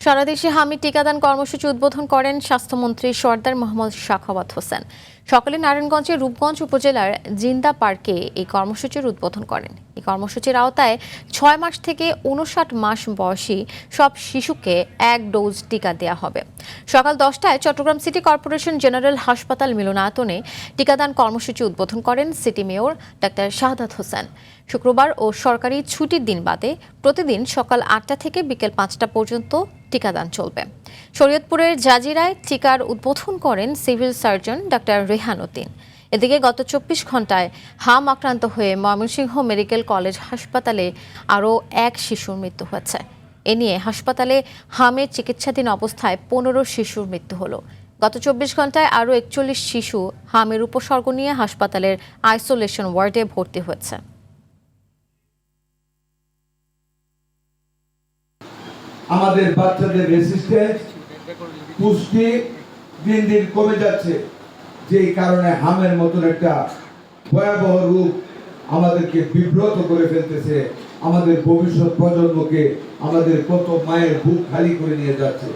সারা দেশে হামি টিকাদান কর্মসূচি উদ্বোধন করেন স্বাস্থ্যমন্ত্রী সরদার মোহাম্মদ সাখাওয়াত হোসেন। সকালে নারায়ণগঞ্জের রূপগঞ্জ উপজেলার জিন্দা পার্কে এই কর্মসূচির উদ্বোধন করেন। এই কর্মসূচির আওতায় ৬ মাস থেকে ৫৯ মাস বয়সী সব শিশুকে ১ ডোজ টিকা দেওয়া হবে। সকাল ১০টায় চট্টগ্রাম সিটি কর্পোরেশন জেনারেল হাসপাতাল মিলনায়তনে টিকাদান কর্মসূচি উদ্বোধন করেন city mayor doctor Shahadat Hossain. শুক্রবার ও সরকারি ছুটির দিন বাদে প্রতিদিন সকাল ৮টা থেকে বিকেল ৫টা পর্যন্ত টিকাদান চলবে। শরীয়তপুরের জাজিরায় টিকার উদ্বোধন করেন civil surgeon doctor Rehan Uddin. এদিকে গত ২৪ ঘন্টায় হাম আক্রান্ত হয়ে ময়মনসিংহ মেডিকেল কলেজ হাসপাতালে আরও ১ শিশুর মৃত্যু হয়েছে। এ নিয়ে হাসপাতালে হামের চিকিৎসাধীন অবস্থায় ১৫ শিশুর মৃত্যু হলো। গত ২৪ ঘন্টায় আরও ৪১ শিশু হামের উপসর্গ নিয়ে হাসপাতালের আইসোলেশন ওয়ার্ডে ভর্তি হয়েছে। আমাদের বাচ্চাদের রেসিস্টেন্স পুষ্টি দিন দিন কমে যাচ্ছে, যেই কারণে হামের মতন একটা ভয়াবহ রূপ আমাদেরকে বিব্রত করে ফেলতেছে। আমাদের ভবিষ্যৎ প্রজন্মকে আমাদের কত মায়ের বুক খালি করে নিয়ে যাচ্ছে।